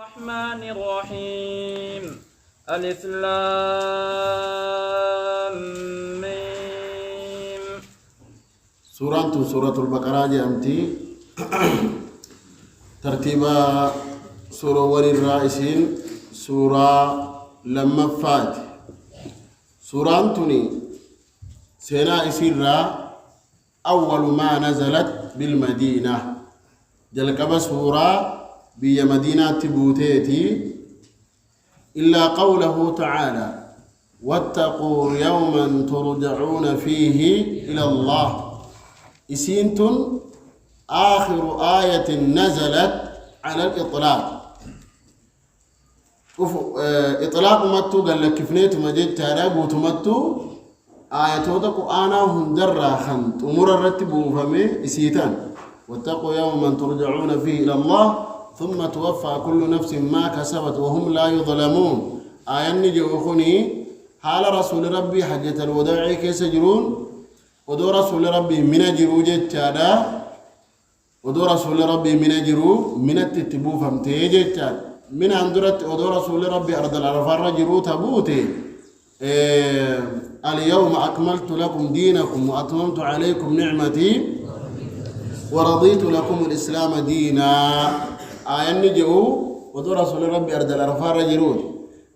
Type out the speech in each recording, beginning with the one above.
الرحمن الرحيم ألف لام ميم. سورة البقرة جامتي ترتيبا سورة ولي الرئيسين سورة لما فات سورة تني سينا إسيرا أول ما نزلت بالمدينة جلقب سورة بي مدينة تبوتيتي إلا قوله تعالى واتقوا يوما ترجعون فيه إلى الله إسينتن آخر آية نزلت على الإطلاق إطلاق متو قال لك كفنيت مجد تارابوت متو آياتوتك أنا هندرا خنت أمور الرتب وفهمي إسيتان واتقوا يوما ترجعون فيه إلى الله ثم توفى كل نفس ما كسبت وهم لا يظلمون آية نجي وخني حال رسول ربي حجة الوداع كيس جرون ودو رسول ربي من جرو جتادا ودو رسول ربي من جرو من التتبو فمتي جتاد من عندرت ودو رسول ربي أرض العرفان جرو تبوتي اليوم أكملت لكم دينكم وأتممت عليكم نعمتي ورضيت لكم الإسلام دينا آية نجو ودو رسول ربي أرض العرفان جرو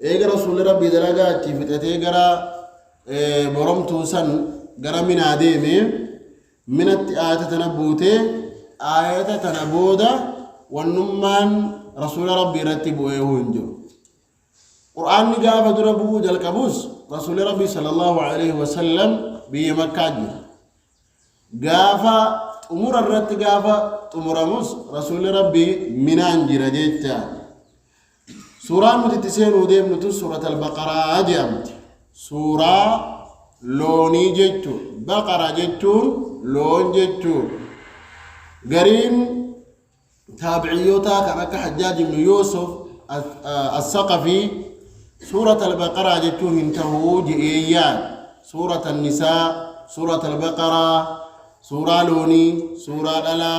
إيجا رسول ربي دلقات فتاتي قرا برمتو سن قرا من عديمي من آية تنبوتي آية تنبودا والنمان رسول ربي رتبوا يهونجو قرآن نقاف دربو جل كبوس رسول ربي صلى الله عليه وسلم بمكة قافا أمور الرت قافا أمور موس رسول ربي من أنجر جيتا سورة متتسين وديم نتو سورة البقرة أجامت سورة لوني جيتو بقرة جيتو لون جيتو قرين تابعيوتا كانك حجاج بن يوسف الثقفي سورة البقرة جيتو انتهو جئيان سورة النساء سورة البقرة سورة لوني سورة ألا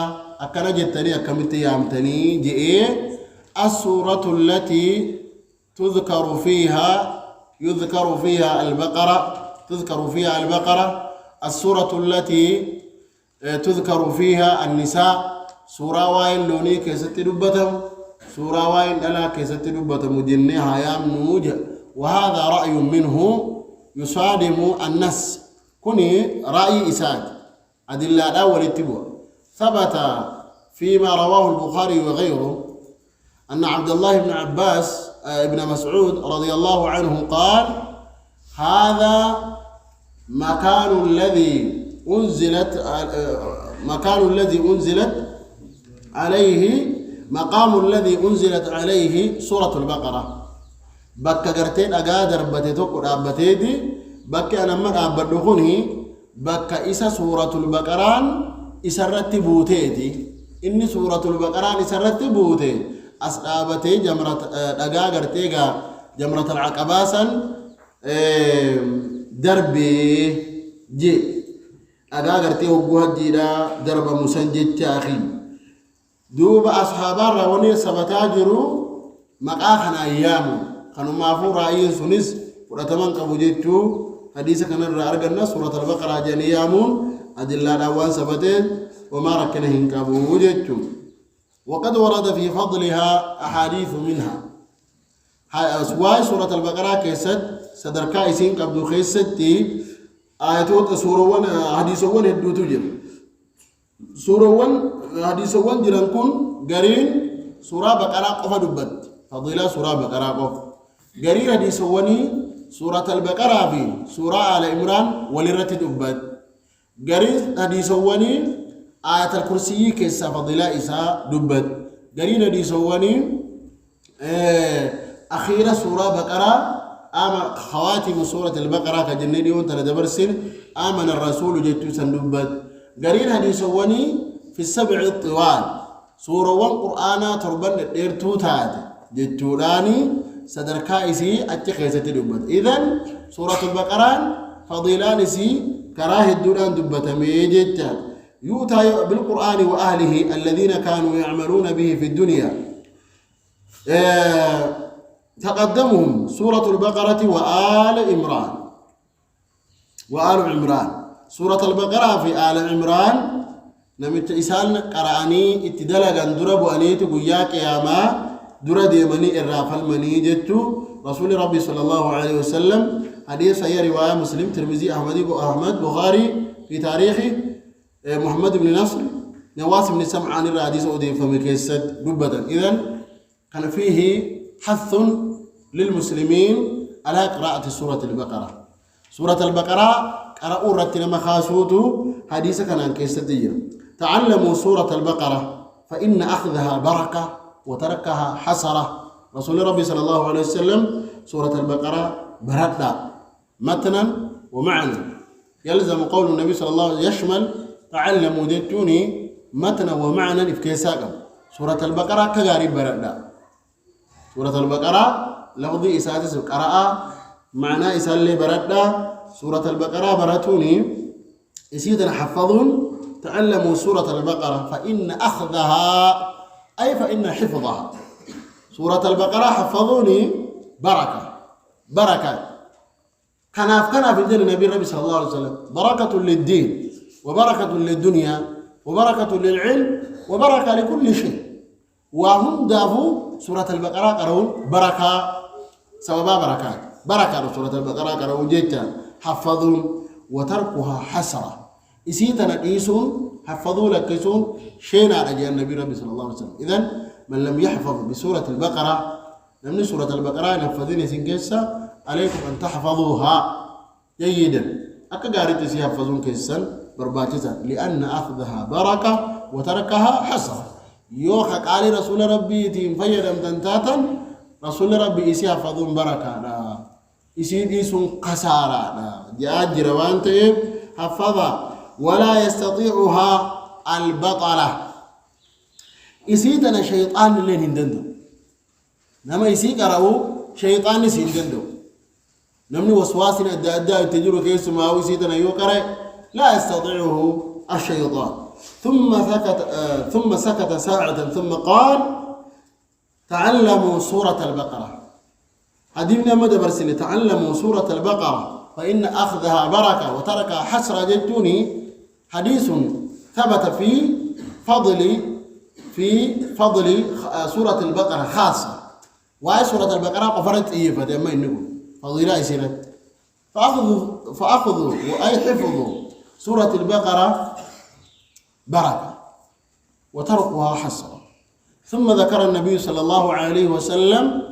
أكنا جتني أكمتي يامتني جئي السورة التي تذكر فيها البقرة السورة التي تذكر فيها النساء سورة واين لوني كيست دبتم سورة واين ألا كيست دبتم جنها يام نوج وهذا رأي منه يصادم النص كني رأي إساد أدلة الأول اتبع ثبت فيما رواه البخاري وغيره أن عبد الله بن عباس ابن مسعود رضي الله عنه قال هذا مكان الذي أنزلت عليه سورة البقرة بك قرتين أقادر بتتوك رابتيدي بك أنا من أبدخني بك إسا سورة البقرة إسا رتبوتيدي إني سورة البقرة إسا رتبوتيدي أصحابتي جمرة دقاقرتيغا جمرة العقباسا دربي جي أقاقرتي وقوها جيدا درب مسنجد تاخي دوب أصحابا رواني سبتاجروا مقاخنا أيامو خانو مافو رأيين سنس ورتمان قبو جيتو حديثة كان الرأرقنا سورة البقرة جانيامون أدلا دوان سبتين وما ركنهن قبو جيتو وقد ورد في فضلها أحاديث منها سواء سورة البقرة كيست صدر كايسين قبل خيستي آياتوت سورة ون حديث ون هدو تجر سورة ون حديث ون جرانكون قرين سورة بقرة قفا دبت فضيلة سورة بقرة قفا قرين حديث وني سورة البقرة في سورة آل عمران ولرت دبت قرين حديث وني آية الكرسي كيسا فضيلة إساء دبت قرين حديث وني أخيرا سورة بقرة خواتم سورة البقرة كجنيدي وانتنا دبرسين آمن الرسول جيتو سندبت قرين حديث وني في السبع الطوال سورة وان قرآنا تربان ديرتو تاد جيتو داني صدر كائسي أتخيزة دبت إذن سورة البقرة فضيلان سي كراه الدوران دبت ميجيتا يؤتى بالقرآن وأهله الذين كانوا يعملون به في الدنيا تقدمهم سورة البقرة وآل عمران. سورة البقرة في آل عمران نمت إسان قرآني اتدلقا درب أنيت قياك ياما در ديمني الرافل مني جتو رسول ربي صلى الله عليه وسلم حديث هي رواية مسلم ترمذي أحمد بخاري في تاريخه محمد بن نصر نواس بن سمعان الحديث أودي فمكيسد دبدا. إذن كان فيه حث للمسلمين على قراءة سورة البقرة. سورة البقرة قرأوا رتنا مخاسوتو حديث كان عن كيستدية. تعلموا سورة البقرة فإن أخذها بركة وتركها حسرة. رسول ربي صلى الله عليه وسلم سورة البقرة بركة متنا ومعنى. يلزم قول النبي صلى الله عليه وسلم يشمل تعلموا ديتوني متنا ومعنى إفكيساكم. سورة البقرة كغارب بركة. سورة البقرة لفظي إساتس قراءة معنى إسالي بركة. سورة البقرة براتوني إسيدنا حفظون. تعلموا سورة البقرة فإن أخذها أي فإن حفظها. سورة البقرة حفظوني بركة كان في الدين النبي النبي صلى الله عليه وسلم بركة للدين وبركة للدنيا وبركة للعلم وبركة لكل شيء. وهم دافوا سورة البقرة قرون بركة سببا بركة سورة البقرة قرون جيتا حفظون وتركها حسرة. إسيتنا قيسون حفظوا لكيسون شينا رجال النبي ربي صلى الله عليه وسلم. إذن من لم يحفظ بسورة البقرة نمني سورة البقرة نفذين سنكيسا عليكم أن تحفظوها جيدا. أكغاري تسي حفظون كيسا برباتيسا لأن أخذها بركة وتركها حسرة. يوخك علي رسول ربي تيم فيدم تنتاتا رسول ربي إسي حفظون بركة إسي ديسون قسارة جاء جروان تيب حفظها ولا يستطيعها البطلة. إسيتنا شيطان اللي هندندو نما إسي قرأوا شيطان نسي هندندو نمني وسواسنا الداداء تجروا كيس ما هو إسيتنا يوقرأ لا يستطيعه الشيطان. ثم سكت ساعة ثم قال تعلموا سورة البقرة. حديثنا مدى برسل تعلموا سورة البقرة فإن أخذها بركة وتركها حسرة جدوني. حديث ثبت في فضل سورة البقرة خاصة. وهي سورة البقرة قفرت إيه فدما إنكم فضيلة يسيرت فأخذوا وأي حفظوا سورة البقرة بركة وتركها حسرة. ثم ذكر النبي صلى الله عليه وسلم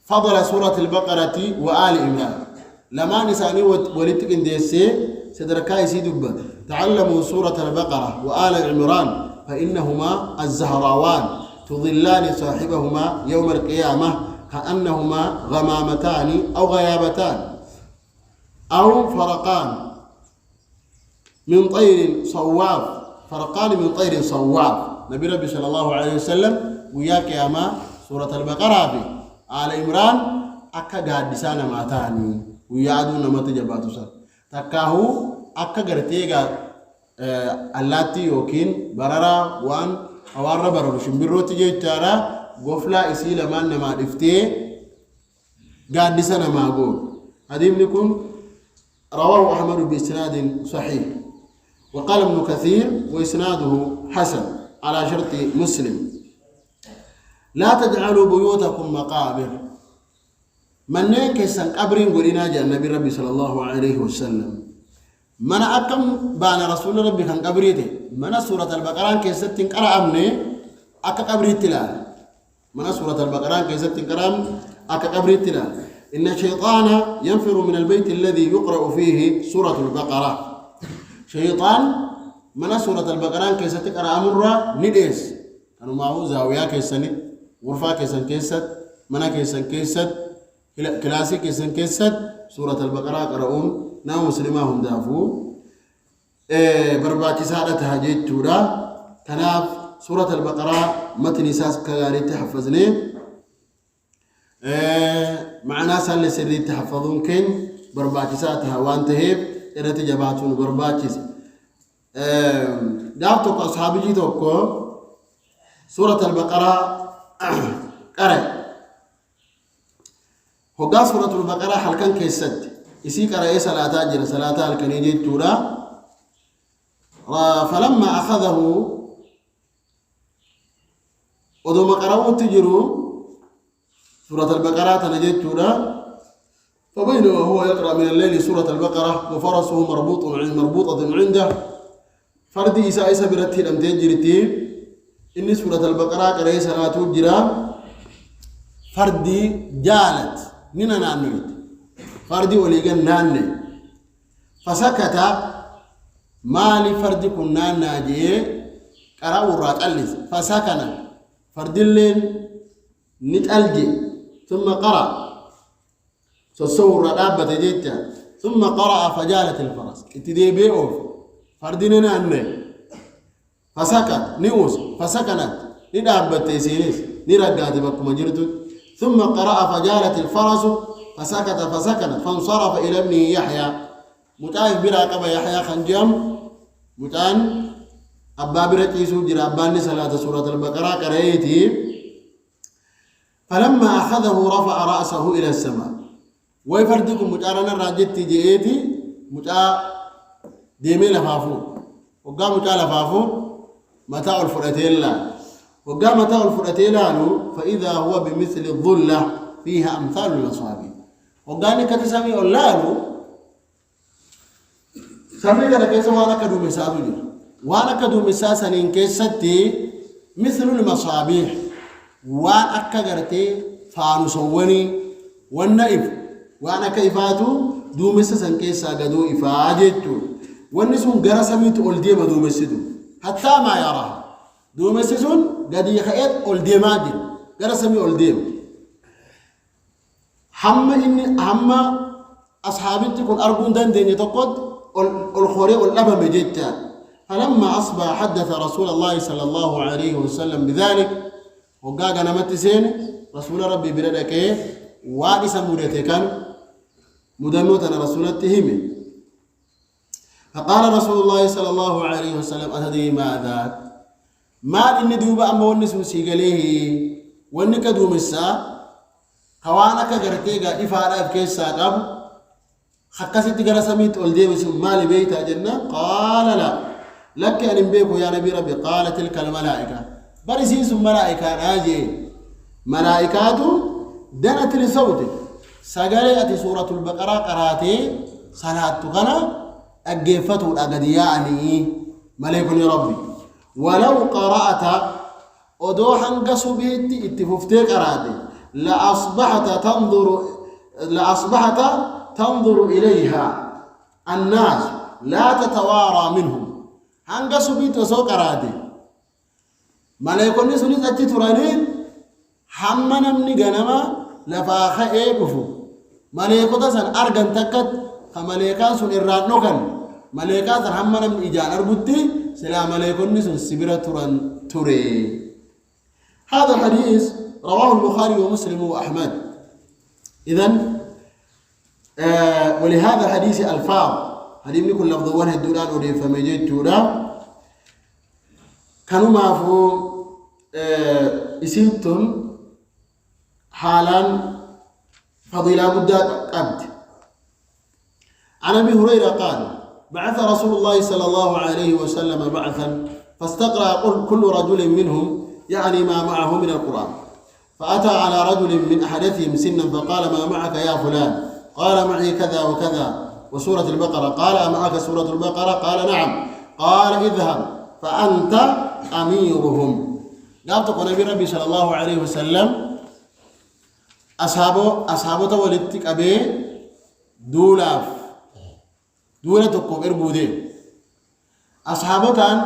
فضل سورة البقرة وآل عمران. لما نساني ولتكن ديسي سدركاي سيدبا تعلموا سورة البقرة وآل عمران فإنهما الزهراوان تظلان صاحبهما يوم القيامة كأنهما غمامتان أو غيابتان أو فرقان من طير صواف. فرقان من طير صواف. نبي ربي صلى الله عليه وسلم وياك يا ما سورة البقرة في آل عمران أكا قادسانا ماتاني ويعدون ما تجباتو سر تكاهو أكا قرتيغا اللاتي يوكين برارا وان أوارا برارو شمبرو تجي تارا غفلا إسيلا من نما دفتي قادسانا ما قول. هذه لكم رواه أحمد بإسناد صحيح. وقال ابن كثير وإسناده حسن على شرط مسلم. لا تجعلوا بيوتكم مقابر. من كيسان قبرين قلنا جاء النبي ربي صلى الله عليه وسلم. من أكم بان رسول ربي كان قبريته من سورة البقرة كيستين قرأ أمني أكا قبريت تلال. من سورة البقرة كيستين قرأ أكا قبريت تلال. إن الشيطان ينفر من البيت الذي يقرأ فيه سورة البقرة. شيطان من سورة البقرة كيستين قرأ أمرا نديس كانوا معه زاوية كيساني غرفة كيسان كيسد منا كيسان كيسد كلاسي كيسان كيسد سورة البقرة قرأون نام مسلمهم دافو برباتي سادة هجيت تورا كناف سورة البقرة متن ساس كغاري تحفظني معنا سال سري تحفظون كن برباتي ساتها وانتهب إذا تجباتون برباتي دافتوك أصحابي جيتوكو سورة البقرة قرأ هو سورة البقرة هل كان كيست يسي قرأ صلاة جرى صلاة الكنيجي تورا فلما أخذه ودوم قرأوا تجروا سورة البقرة تنجيت تورا فبينما هو يقرأ من الليل سورة البقرة وفرسه مربوطة عنده فردي إسا برتي لم تجرتي إن سورة البقرة قرأ صلاة جرى فردي جالت نينا نانويت فردي وليغن ناني فسكت مالي فردي كنا ناجي قرأوا الراتلس فسكن فردي اللين نتألجي ثم قرأ سوسور رابة جيتا ثم قرأ فجالت الفرس اتدي بيئوف فردي ناني فسكت نيوس فسكنت ندابت تيسينيس نرقات بكم جرتو ثم قرأ فجالت الفرس فسكنت فانصرف إلى ابنه يحيى متعاف براقب يحيى خنجم متعان أبا برتيسو جرى أباني صلاة سورة البقرة قرأيتي فلما أخذه رفع رأسه إلى السماء ويفردكم متعارنا راجت جئتي متعا ديمي لفافو وقام متعا لفافو متاع الفرتين لا وقام متاع الفرتين لانو فإذا هو بمثل الظلة فيها أمثال الأصابع وقال كتسامي أولانو سامي كذا كيسا وانا كدو مساسو وانا كدو مساسا ننكيستي مثل المصابيح وان أكغرتي فانوسوني والنائف وانا كيفاتو دو مساسا كيسا قدو إفاجتو والنسون قرسميت أولديما دو مسدو حتى ما يراها دو مسسون قد يخيط أولديما دي قرسمي أولديما حما أصحابي تكون أرجون دين تقود الخوري والأبا مجيتا فلما أصبح حدث رسول الله صلى الله عليه وسلم بذلك وقاق أنا متسين رسول ربي بردك وادس مدتك مدنوتنا رسول التهمي فقال رسول الله صلى الله عليه وسلم أتدري ماذا ما إني دوبا أما ونسو سيقليه ونك دوم الساعة خوانك غرتيغا إفارة كيسا قبل حكست غرسميت أولدي بسم مالي بيتا جنة قال لا لك أن بيكو يا نبي ربي قال تلك الملائكة برسيس ملائكة راجي ملائكات دنت لصوتك سقالي سورة البقرة قراتي صلاة غنا أجفتو الأقدياني ملك ربي ولو قرأت أدوحا قصبيت اتففتك قراتي لأصبحت تنظر إليها الناس لا تتوارى منهم هنگا سبيت وسوق رادي ملايكوني سنيت أتي ترانين حما نمني غنما لفاخا إيبفو ملايكو تسن أرغن تكت فملايكا سن إران نوكن ملايكا سن حما نمني إجان أربطي سلا ملايكوني سن سبرا تران تري. هذا الحديث رواه البخاري ومسلم وأحمد. إذن ولهذا الحديث ألفاظ حديث نقول لفظ واحد دولار ودي فمجيت تودا كانوا معفو اسمتم حالا فضيلة مدة قبد. عن أبي هريرة قال بعث رسول الله صلى الله عليه وسلم بعثا فاستقرأ كل رجل منهم يعني ما معه من القرآن فأتى على رجل من أحدثهم سنا فقال ما معك يا فلان؟ قال معي كذا وكذا وسورة البقرة. قال أمعك سورة البقرة؟ قال نعم. قال اذهب فأنت أميرهم. قالت النبي ربي صلى الله عليه وسلم أصحابه ولدتك أبي دولتكم إربودين أصحابه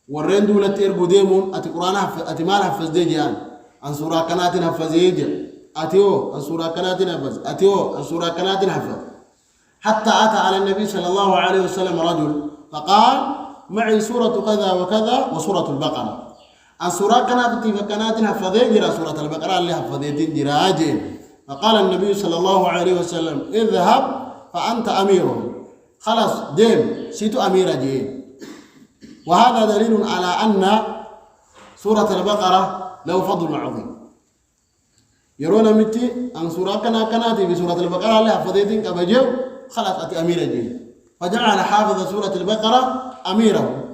ورين دولة إربوديمون أتي قرآن أتي مال حفظ دي جان عن سورة كنات حفظ يجي أتيو عن سورة كنات حفظ أتيو عن سورة كنات حفظ حتى أتى على النبي صلى الله عليه وسلم رجل فقال معي سورة كذا وكذا وسورة البقرة. عن سورة كنات حفظ يجي سورة البقرة اللي حفظ يجي راجل. فقال النبي صلى الله عليه وسلم اذهب فأنت أميرهم. خلاص ديم سيتو أمير جين. وهذا دليل على أن سورة البقرة له فضل عظيم يرون متي أن سورة كانت في سورة البقرة لها فضيلة كبجو خلاص أتي أمير الجيل فجعل حافظ سورة البقرة أميره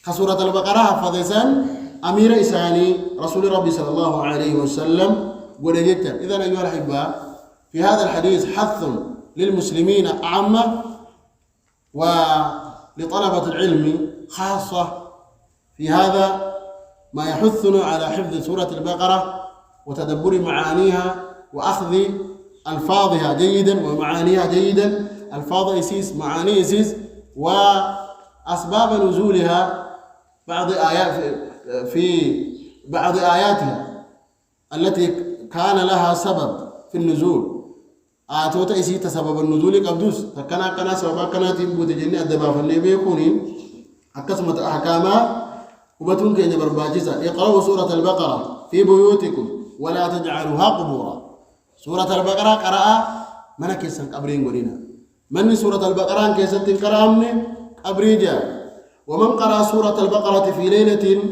كسورة البقرة حفظة أمير إساني رسول ربي صلى الله عليه وسلم ولجتا. إذن أيها الأحباء في هذا الحديث حث للمسلمين عامة ولطلبة العلم خاصة في هذا ما يحثنا على حفظ سورة البقرة وتدبر معانيها وأخذ ألفاظها جيدا ومعانيها جيدا. ألفاظ إسيس معاني إسيس وأسباب نزولها بعض آيات في بعض آياتها التي كان لها سبب في النزول آتوت إسيت سبب النزول قبدوس كان سبب كانت بوتجني الدبا فالنبي يكونين أقسمت أحكامها وبتون كين برباجسة. اقرأوا سورة البقرة في بيوتكم ولا تجعلوها قبورا. سورة البقرة قرأ من كيسن قبرين قرينا من سورة البقرة كيسن تنقرأ من قبري جاء. ومن قرأ سورة البقرة في ليلة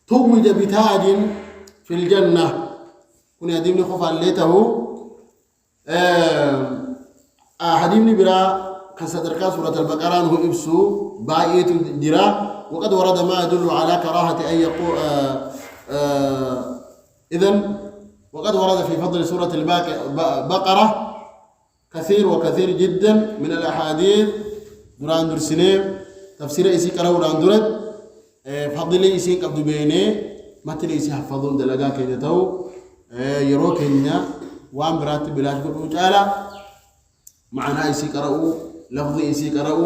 توج بتاج في الجنة كن يديمني خفا ليته حديمني برا كستركا سورة البقرة هو إبسو بايت جرا. وقد ورد ما يدل على كراهة أن يقول إذن وقد ورد في فضل سورة البقرة كثير جدا من الأحاديث دران درسني تفسير إسي كراو دران درد فضل إسي قبض بيني مثل إسي حفظون دلقا كينتو يرو كينيا وان برات بلاش قلو تعالى معنا إسي كراو لفظ إسي كراو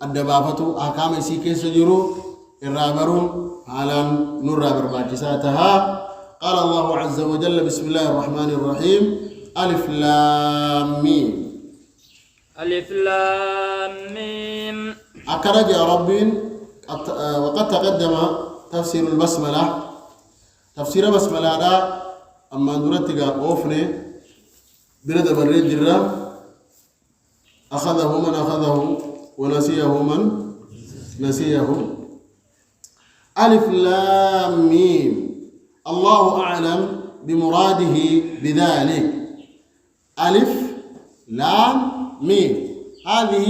الدبابة أحكام إسي كيس جرو الرابرون على نور برباكساتها. قال الله عز وجل بسم الله الرحمن الرحيم ألف لام ميم. ألف لام ميم. أكرج يا رب. وقد تقدم تفسير البسملة. تفسير بسملة دا أما نرتقى أوفني برد بريد جرام أخذه من أخذه ونسيه من نسيه. ألف لام ميم الله أعلم بمراده بذلك. ألف لام ميم هذه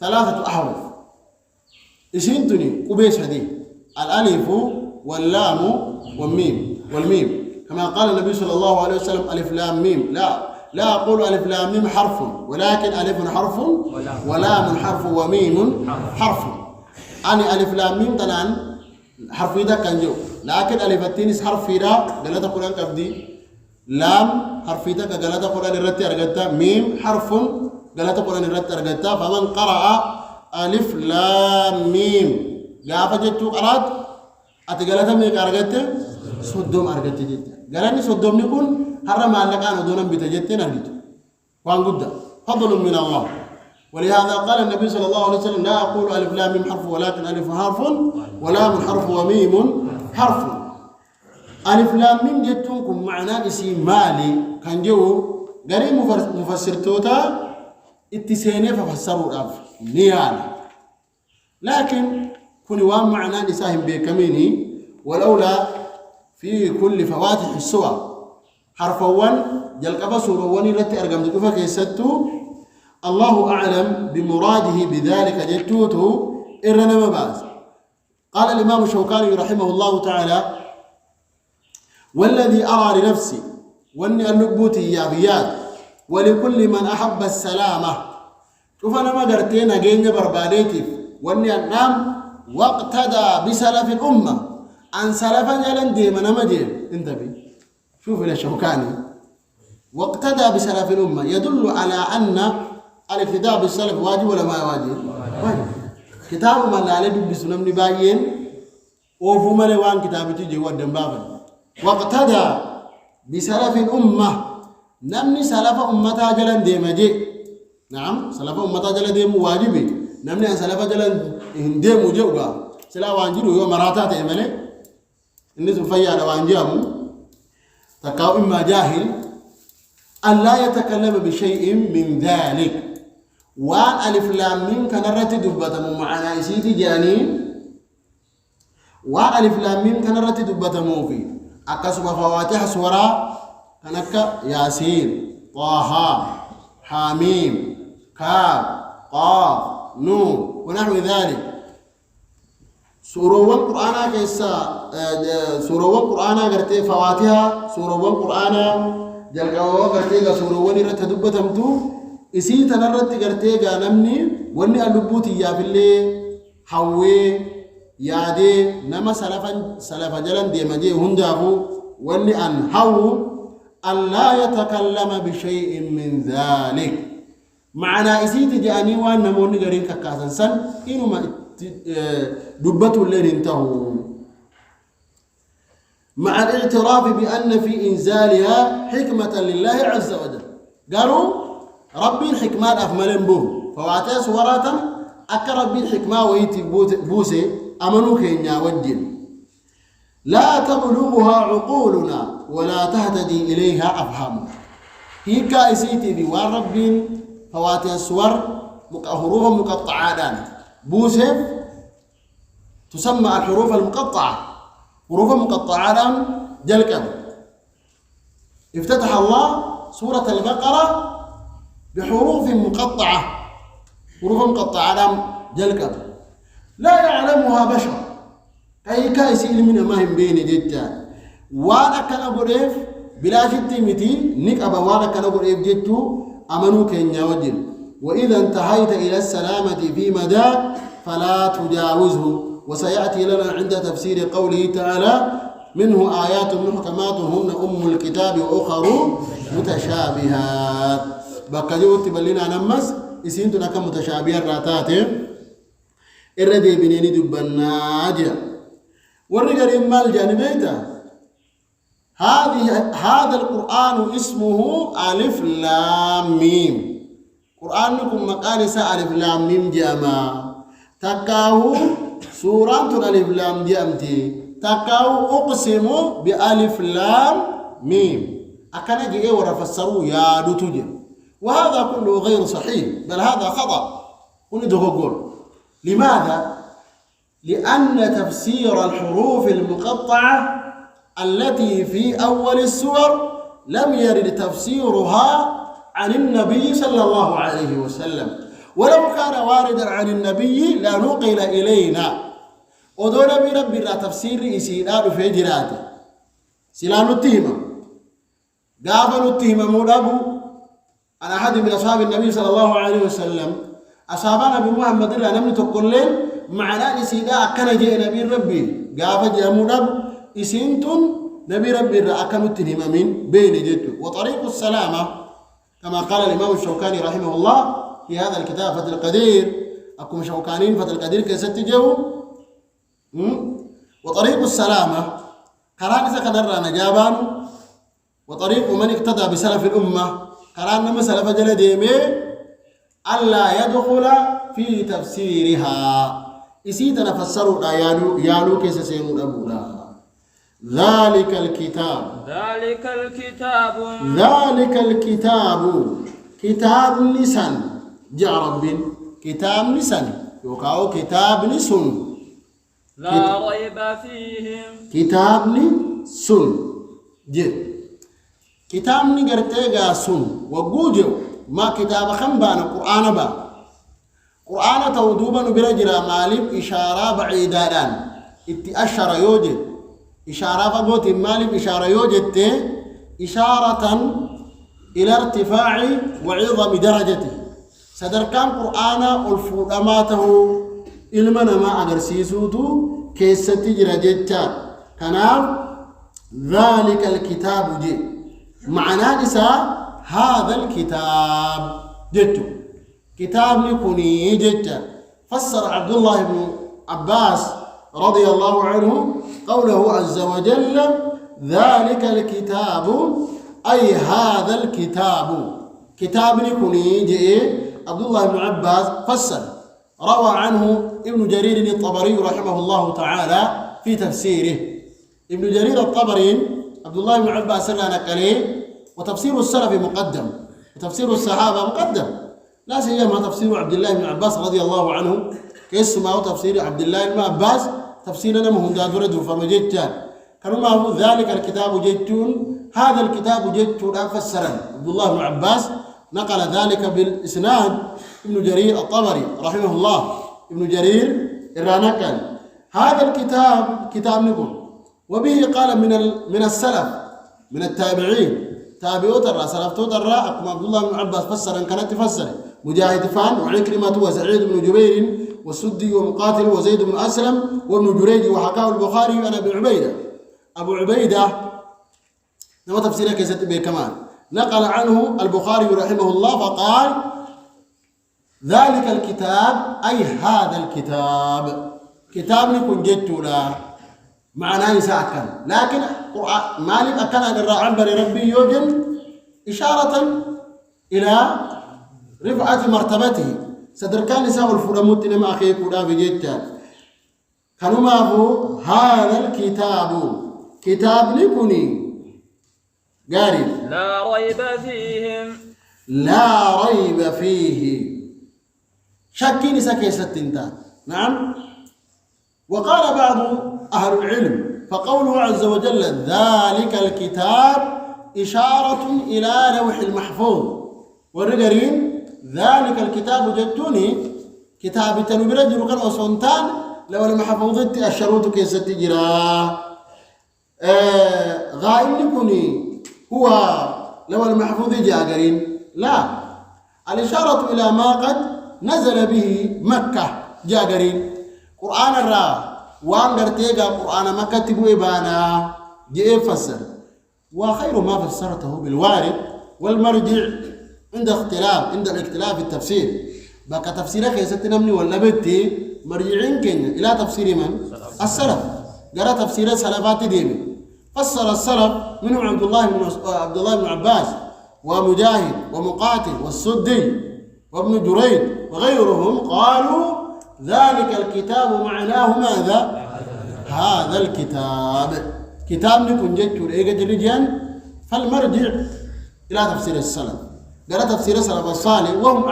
3 أحرف إشنتني قبيش هذه الألف واللام والميم كما قال النبي صلى الله عليه وسلم ألف لام ميم. لا أقول ألف لام ميم حرف ولكن ألف حرف ولام حرف وميم حرف. أنا ألف لام ميم تنان حرف إذا كان جو لكن ألف التنس حرف إذا قلت القرآن كبدي لام حرف إذا قلت القرآن الرتي أرجعتا ميم حرف قلت القرآن الرتي أرجعتا. فمن قرأ ألف لام ميم قاف جتو قرأت أتقلت ميك أرجعت صدوم أرجعت جت قالني صدوم نكون حرم على كانوا دونا بتجتين أرجعت وان قد فضل من الله. ولهذا قال النبي صلى الله عليه وسلم لا أقول ألف لام ميم حرف ولكن ألف حرف ولام حرف وميم حرف. ألف لام ميم جتونكم معناه اسم مالي كان جو غير مفسر توتا اتسيني ففسروا الأف نيانا لكن كن وام معناه نساهم بكميني ولولا في كل فواتح السور حرف ون جلقب سورة وني التي أرقم تكفى كيستو الله أعلم بمراده بذلك جتوته إرنا مباز. قال الإمام الشوكاني رحمه الله تعالى والذي أرى لنفسي واني اللبوتي يا بياد ولكل من أحب السلامة شوف أنا ما قرتين أجيني برباديتي واني أنام واقتدى بسلف الأمة عن سلفا يلن ديما مجيل انتبه شوف الشوكاني واقتدى بسلف الأمة يدل على أن الاقتداء بالسلف واجب ولا ما واجب؟ واجب. كتاب من لا يدب بسنم نبايين وفو ملوان كتابتي جوا الدنبابا. واقتدى بسلف الأمة نمني سلف أمتا جلن ديما جي. نعم سلف أمتا جلن ديما واجبي نمني سلف جلن ديما جوغا سلا وانجلو يوم مراتات إمالي النسو فيا وانجامو تقاو إما جاهل أن لا يتكلم بشيء من ذلك. وان ألف لام ميم كان رتي دبته معنا يسيتي جاني وألف لام ميم كان رتي دبته موفي أكسب فواتح سورة كانك ياسين طه حاميم كاف قاف نون ونحو ذلك سورة القرآن كيسا سورة القرآن قرتي فواتها سورة القرآن جلقوا قرتي سورة ونرى تدبتمتو إسي تنرت قرتي نمني وني ألبوتي يا بالله حوي يادي نما سلفا جلن دي مجي هندافو وني أن حو أن لا يتكلم بشيء من ذلك معنى إسي تجاني وان نموني قرين كاكاسا سن إنو ما دبته اللي انتهوا مع الاعتراف بأن في إنزالها حكمة لله عز وجل قالوا ربي الحكمة أفملن به فواتيس وراتا أكا ربي الحكمة ويتي بوسي أمنوك إنيا وجل لا تبلغها عقولنا ولا تهتدي إليها أفهامنا هي كايسيتي في ربي فواتيس ور حروف مقطعات بوسف تسمى الحروف المقطعة حروف مقطعة جلكم افتتح الله سورة البقرة بحروف مقطعة حروف مقطعة جلكم لا يعلمها بشر أي كايسي من ما هم بين جدا وانا كان أقول بلا جد متي نك أبا وانا كان أقول جدتو أمنوا كينيا وجل وإذا انتهيت إلى السلامة في مدى فلا تجاوزه وسيأتي لنا عند تفسير قوله تعالى منه آيات محكمات هن أم الكتاب وأخر متشابهات بكجوت بلنا نمس إسنتنا كم متشابهات راتات الردي بنيني دبناجا والرجال مال جانبيتا هذا القرآن اسمه ألف لام ميم قرآنكم مقال ألف لام ميم جاما تكاو سورة ألف لام جامتي تكاو أقسم بألف لام ميم أكنا جئ ورفسروا يا دوتوجي وهذا كله غير صحيح بل هذا خطأ ونقول لماذا؟ لأن تفسير الحروف المقطعة التي في أول السور لم يرد تفسيرها عن النبي صلى الله عليه وسلم ولو كان واردا عن النبي لنقل إلينا ودون برب تفسير إسيداد في جراته سلام التهمة قابل التهمة مولابو أنا أحد من أصحاب النبي صلى الله عليه وسلم أصحابنا بمحمد الله نمني تقولين معنا إسيدا كان جاء نبي ربي قابل جاء مولابو إسينتم نبي ربي أكن التهمة من بين جدته وطريق السلامة كما قال الإمام الشوكاني رحمه الله في هذا الكتاب فتح القدير أكم شوكانين فتح القدير كيست جو وطريق السلامة قران إذا قدر نجابان وطريق من اقتدى بسلف الأمة قران نما سلف جلديمي ألا يدخل في تفسيرها إسيتنا فسروا يالو كيس سيمون أبولا ذلك الكتاب كتاب لسان جاء رب كتاب لسان يقاو كتاب لسن لا ريب فيهم كتاب لسن جد كتاب نقرتيغا سن وقوجو ما كتاب خنبان قرآن با قرآن تودوبا برجل مالب إشارة بعيدان اتأشر يوجد إشارة فقوت مالب إشارة يوجد إشارة إلى ارتفاع وعظم درجته صدر كان قرآن الفؤماته إلمنا ما أغرسيسوتو كيستي جرجتا كنام ذلك الكتاب جي معنى نساء هذا الكتاب جتو كتاب لكني جتا فسر عبد الله بن عباس رضي الله عنه قوله عز وجل ذلك الكتاب أي هذا الكتاب كتاب لكني جي عبد الله بن عباس فسر روى عنه ابن جرير الطبري رحمه الله تعالى في تفسيره ابن جرير الطبري عبد الله بن عباس نقله وتفسير السلف مقدم وتفسير الصحابة مقدم لا سيما تفسير عبد الله بن عباس رضي الله عنه كاسمه تفسير عبد الله بن عباس تفسيرنا ما هو دادور فما جتان كانوا ما هو ذلك الكتاب جتون هذا الكتاب جتون فسرا عبد الله بن عباس نقل ذلك بالإسناد ابن جرير الطبري رحمه الله ابن جرير الرانكل هذا الكتاب كتاب نقول وبه قال من السلف من التابعين تابعوا ترى سلفتوا ترى عبد الله بن عباس فسر ان كانت تفسر مجاهد فان وعكرمة وسعيد بن جبير والسدي ومقاتل وزيد بن اسلم وابن جريج وحكاه البخاري عن ابي عبيده ابو عبيده نما تفسيره كيست به كمان نقل عنه البخاري رحمه الله فقال ذلك الكتاب اي هذا الكتاب كتاب نكون جدت له معناه يساكن لكن مالك أكن أن الراعي ربي يوجد إشارة إلى رفعة مرتبته صدر كان نساء الفرموت لما أخي كودا بجيتا كانوا ما هو هذا الكتاب كتاب لكني قاري لا ريب فيهم لا ريب فيه شكي نساء كيستنتا نعم وقال بعض أهل العلم فقوله عز وجل ذلك الكتاب إشارة إلى لوح المحفوظ والرجرين ذلك الكتاب جدوني كتاب تنبرج كان وصنتان لو المحفوظة الشروط كيس تجرى غائب لكني هو لو المحفوظ جاء لا الإشارة إلى ما قد نزل به مكة جاء قرآن الرا وان درتيغا قرآن ما كتبوا إبانا جئ فسر وخير ما فسرته بالوارد والمرجع عند الاختلاف في التفسير بقى تفسيرك يا ستنا مني ولا بتي مرجعين كن إلى تفسير من السلف قرأ تفسير السلفات ديمي فسر السلف منهم عبد الله بن عباس ومجاهد ومقاتل والسدي وابن جريج وغيرهم قالوا ذلك الكتاب معناه ماذا؟ هذا الكتاب كتاب نكون جدت لإيجا جريجان فالمرجع إلى تفسير السلف قال تفسير السلف الصالح وهم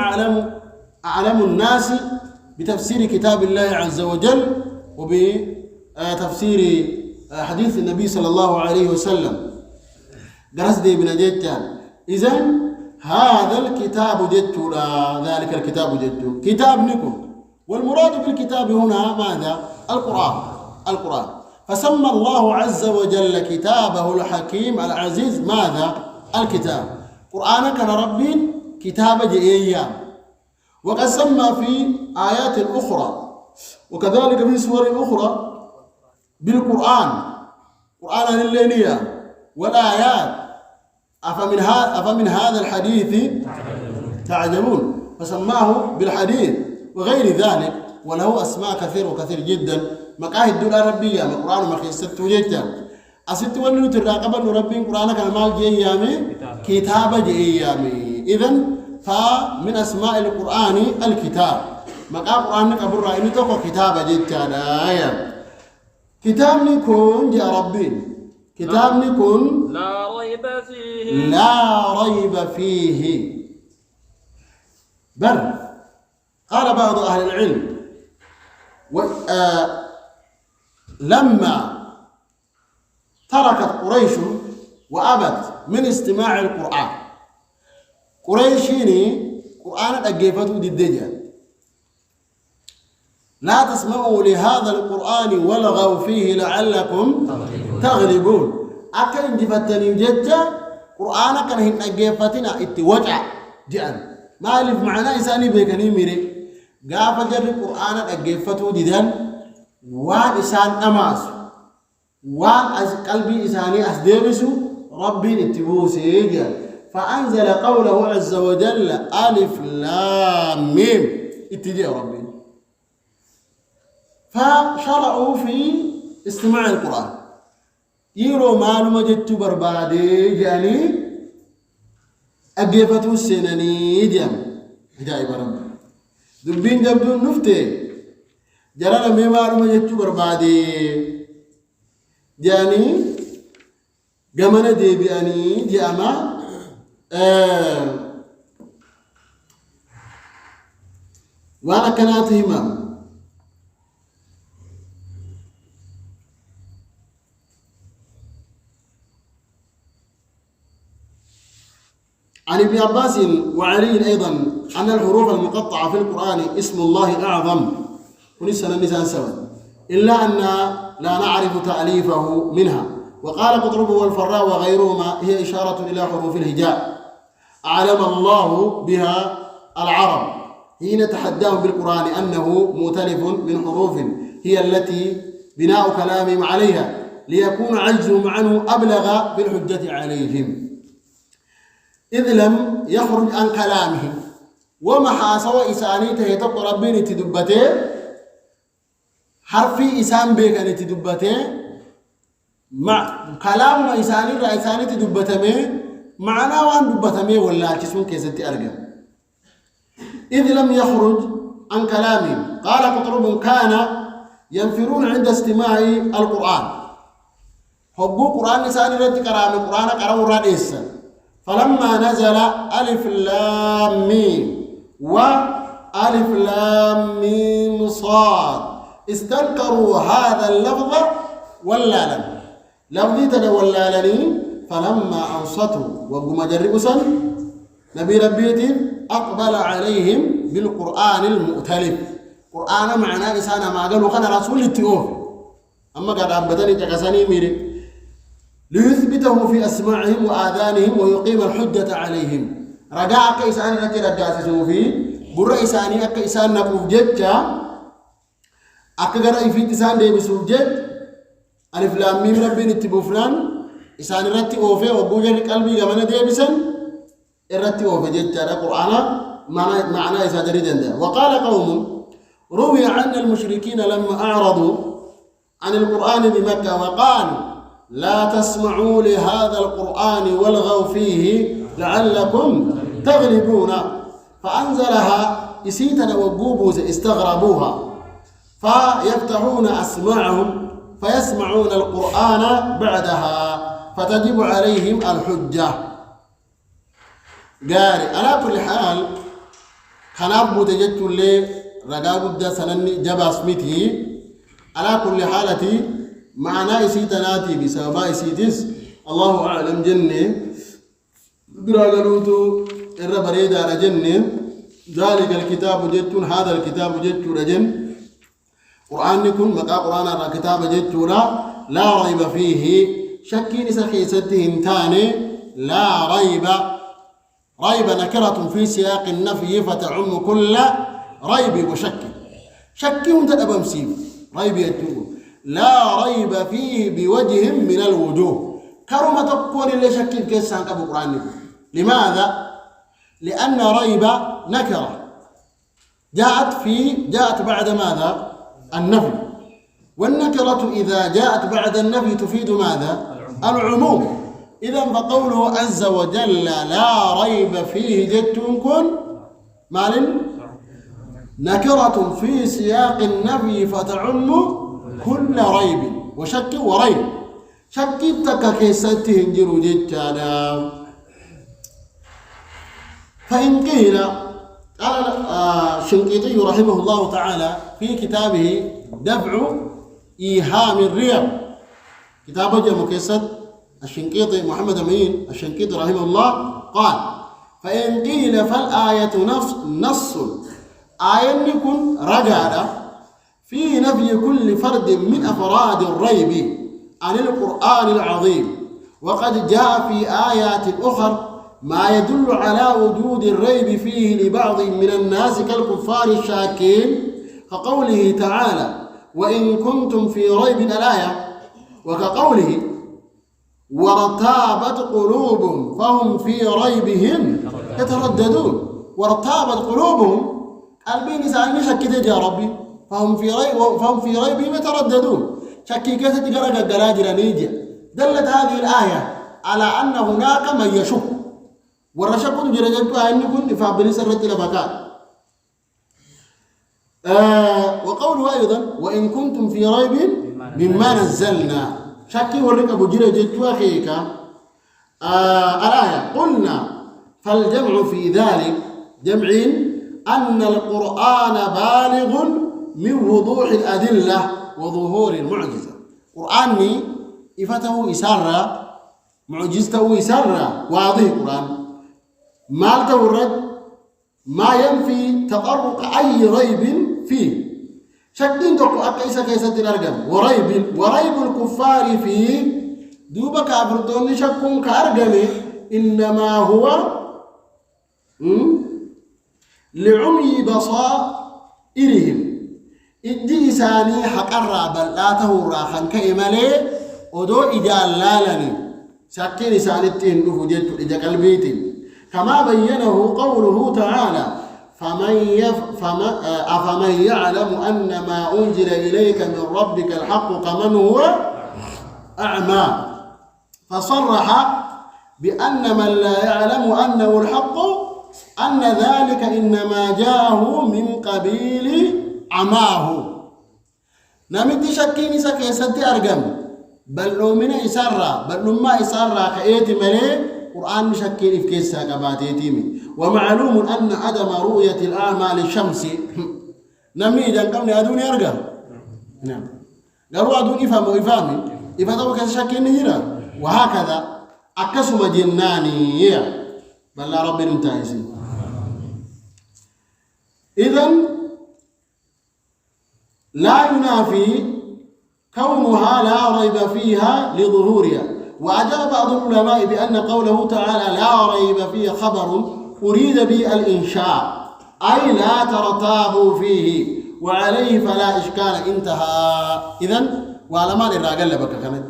أعلم الناس بتفسير كتاب الله عز وجل وبتفسير حديث النبي صلى الله عليه وسلم قرص دي بن جدتان إذن هذا الكتاب جدت ذلك الكتاب جدت كتاب نكون والمراد بالكتاب هنا ماذا؟ القرآن فسمى الله عز وجل كتابه الحكيم العزيز ماذا؟ الكتاب قرآنك ربي كتاب جئيا وقد سمى في آيات أخرى وكذلك في سور أخرى بالقرآن قرآن الليلية والآيات أفمن هذا الحديث تعجبون فسماه بالحديث وغير ذلك وله أسماء كثير جدا مقاهد الدولة ربية القرآن ما خيست وجدت أست ولو تراقب ربي القرآن كان مال جيامي كتاب جيامي إذن فمن أسماء القرآن الكتاب مقام القرآن كبر رأيني توقع كتاب جدا كتاب نكون يا ربي كتاب نكون لا ريب فيه بل قال بعض أهل العلم لما تركت قريش وأبت من استماع القرآن قريشيني قرآن أجيبته ضدها لا تسمعوا لهذا القرآن والغوا فيه لعلكم تغلبون أكن جفتني جتا قرآن كان هن أجيبتنا اتوجع جأن ما ألف معناه إنساني بيكني ميري قاف جر القرآن أجيبته ديدان وان إنسان أماس وان قلبي إنساني أسديرسو ربي اتبوسي فأنزل قوله عز وجل ألف لام ميم اتجاه ربي فشرعوا في استماع القرآن يرو معلومة جت بربادي يعني أجيبته السناني جام جاي برام دبين جبدون نفتي جرانا مي معلومة جت بربادي يعني جمانة دي بياني جاما وانا كانت همام عن ابن عباس وعلي أيضا أن الحروف المقطعة في القرآن اسم الله أعظم ونسأل النساء سوا إلا أن لا نعرف تأليفه منها. وقال قطرب والفراء وغيرهما هي إشارة إلى حروف الهجاء أعلم الله بها العرب حين تحداهم بالقرآن أنه مؤتلف من حروف هي التي بناء كلامهم عليها ليكون عجزهم عنه أبلغ بالحجة عليهم إذ لم يخرج عن كلامهم ومحا سوى إسانيته تقرأ ربين تدبته حرفي إسان بيك أن تدبته مع كلام إساني تدبته معنا وان دبته ولا جسم كيستي أرقم إذ لم يخرج عن كلامهم. قال قطرب كان ينفرون عند استماع القرآن حبوا قرآن إساني رد كرام القرآن قرأوا راديسا فلما نزل ألف لام ميم وألف لام ميم صاد استنكروا هذا اللفظ واللالم لفظي تدولالني فلما أنصتوا وقم جربسا نبي ربيتهم أقبل عليهم بالقرآن المؤتلف قرآن معناه إسانا ما قالوا خنا رسول التئوف أما قد أبدني تكساني ميري ليثبته في أسماعهم وآذانهم ويقيم الحجة عليهم رجاء كيسان نتي رجاسسوا فيه برا إساني أكا إسان نقوف جدّا أكا قرأي في تسان دي بسوجد ألف لام ميم ربي نتبو فلان إسان رتي أوفي وبوجه قلبي غمنا دي بسن الرتي أوفي جدّا القرآن معنى إسان جريدن. وقال قوم روي عن المشركين لما أعرضوا عن القرآن بمكة وقالوا لا تسمعوا لهذا القرآن والغوا فيه لعلكم تغلبون فأنزلها إسيتنا وقوبوز استغربوها فيفتحون أسماعهم فيسمعون القرآن بعدها فتجب عليهم الحجة. قاري على كل حال كان أبو تجدت اللي رقاب سنني جبا سميتي على كل حالة معنى إسيتناتي بسبب إسيتس الله أعلم جنة براغلوتو الربريد على جنة ذلك الكتاب جتون هذا الكتاب جتون رجن قرآن يكون مقا قرآن على كتاب جتون لا ريب فيه شكين سخيسته انتاني لا ريب نكرة في سياق النفي فتعم كل ريب وشك شكي وانت مسيب ريب يتون لا ريب فيه بوجه من الوجوه كرمة تكون اللي شكل كيسان كابو قرآن. لماذا؟ لأن ريب نكرة جاءت بعد ماذا؟ النفي والنكرة إذا جاءت بعد النفي تفيد ماذا؟ العموم. إذا فقوله عز وجل لا ريب فيه جدتكم مال نكرة في سياق النفي فتعم كل ريب وشك وريب شك تككيسته انجروا جتانا. فإن قيل قال الشنقيطي رحمه الله تعالى في كتابه دفع إيهام الريب كتاب جمع كيسد الشنقيطي محمد أمين الشنقيطي رحمه الله قال فإن قيل فالآية نص آية يكون رجالة في نفي كل فرد من أفراد الريب عن القرآن العظيم وقد جاء في آيات أخرى ما يدل على وجود الريب فيه لبعض من الناس كالكفار الشاكين كقوله تعالى وإن كنتم في ريب الآية وكقوله وارتابت قلوبهم فهم في ريبهم يترددون. وارتابت قلوبهم قلبي نسأل شكيت يا ربي فهم في ريبهم يترددون شكي كيف تقرأ الجلاجل نيجي. دلت هذه الآية على أن هناك من يشك والرشق جرجتها أن يكون فابن سرت لبكاء. وقوله أيضا وإن كنتم في ريب مما نزلنا شكي ورق أبو جرجتها خيكا الآية قلنا فالجمع في ذلك جمع أن القرآن بالغ من وضوح الأدلة وظهور المعجزة. قرآني إفته إسارة معجزته إسارة واضح القرآن مالته الرد ما ينفي تطرق أي ريب فيه شكين دوكو أكيسا كيسا الأرقم وريب الكفار فيه دوبا كابرتوني شكون كأرقم إنما هو لعمي بصائرهم إدي إساني حقرى بل لا تهورا خنك إمالي ودو إجال لالني شكين إساني التهنف جدت إجا قلبيتي كما بينه قوله تعالى أفمن يعلم أن ما أنزل إليك من ربك الحق كمن هو أعمى فصرح بأن من لا يعلم أنه الحق أن ذلك إنما جاءه من قبيل عماه نمت شكين إسا كيستي أرقم بل من إسارة بل ما إسارة كأيتي ملي قرآن مشكين في كيسا كباتيتيمي ومعلوم أن عدم رؤية الأعمال الشمس نمي إذا قمني أدوني أرقم نعم قالوا أدوني إفهمي إفهموا كيسا شكين نجرا وهكذا أكسم جناني بل لا رب نمتعيسي إذن لا ينافي كونها لا ريب فيها لظهورها وأجاب بعض العلماء بأن قوله تعالى لا ريب فيه خبر أريد به الإنشاء أي لا ترتابوا فيه وعليه فلا إشكال انتهى إذن وعلمان الرجال بك كانت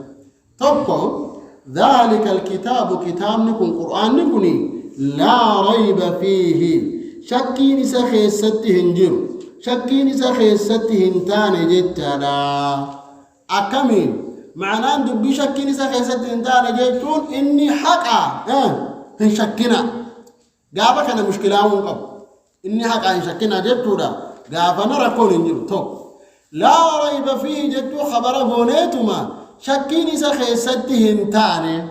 تبقى ذلك الكتاب كتاب نكون قرآن نكوني لا ريب فيه شكين سخيستي هنجر شكين سخيستي هنتان جتنا أكمل معناه دبي شكين سخيستي هنتان جتون إني حقا هن شكنا قابا كان مشكلة قب إني حقا هن شكنا جتونا قابا نركون هنجر تو لا ريب فيه جتو خبر بونيتما شكين سخيستي هنتان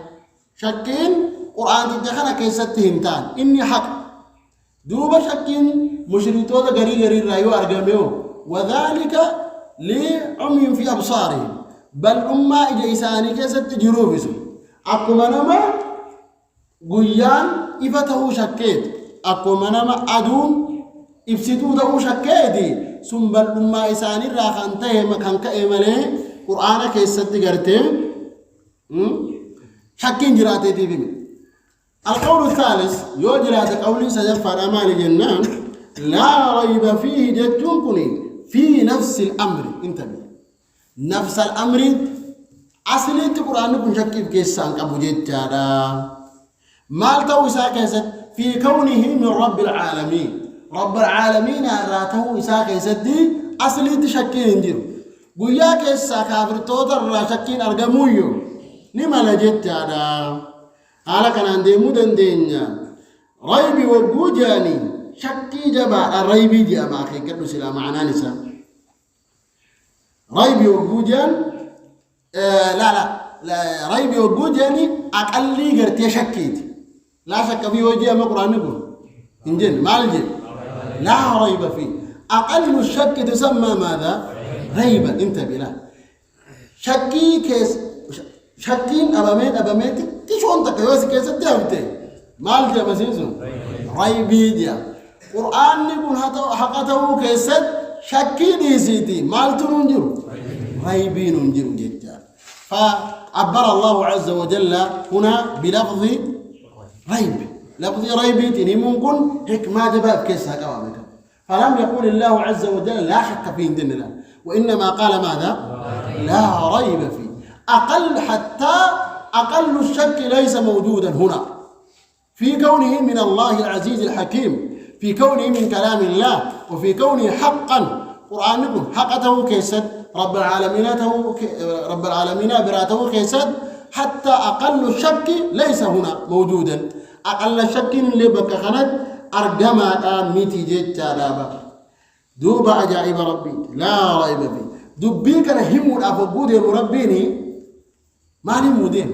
شكين قرآن تدخل كيستي هنتان إني حق دوبا شكين مشريتو دا غري رايو أرقاميو وذلك لعمي في أبصارهم بل أما إجا إساني كيست جروفسو أكما نما قيان إفته شكيت أكما نما أدون إفسدو ده شكيت ثم بل أما إساني راخانته مكان كأمالي قرآن كيست غرتين شكين جراتي تيبين القول الثالث يوجد هذا قول سيفعل أمان جنان لا ريب فيه جتونكني في نفس الأمر انتبه نفس الأمر أصل القرآن نكون شكي في كيسان أبو جتادا مالته إساكيست في كونه من رب العالمين رب العالمين أراته إساكيست دي أصل تشكي انجر قوياك إساكابر تودر شكين أرقمويو نما لجتادا على كان عندي مدن دينيا ريبي وجوجاني شكي جبا الريبي دي أما أخي كدو سلا معنا نسا ريبي وجوجان لا ريبي وجوجاني أقلي قرتي شكيت لا شك في وجه أما قرآن نقول إنجن ما الجن لا ريب فيه أقل الشك تسمى ماذا ريبا انتبه لا شكي كيس شكين أباميت تشون تكيوس كيس تيابتي مال جا بسيسون ريبي ديا قرآن نقول حقته كيس شكي دي سيتي مال تنجر ريبي ننجر جدا فعبر الله عز وجل هنا بلفظ ريب لفظ ريبي تني ممكن حكمة جباب كيس هكذا فلم يقول الله عز وجل لا شك في دين الله وإنما قال ماذا لا ريب فيه حتى أقل الشك ليس موجودا هنا في كونه من الله العزيز الحكيم في كونه من كلام الله وفي كونه حقا قرآن نقول حقته كيسد رب العالمين براته كيسد حتى أقل الشك ليس هنا موجودا أقل الشك اللي بك خند أرجما ميتي جيت دابا دوب عجائب ربي لا ريب فيه دبيك نهم الأفقود ربيني ما نمودين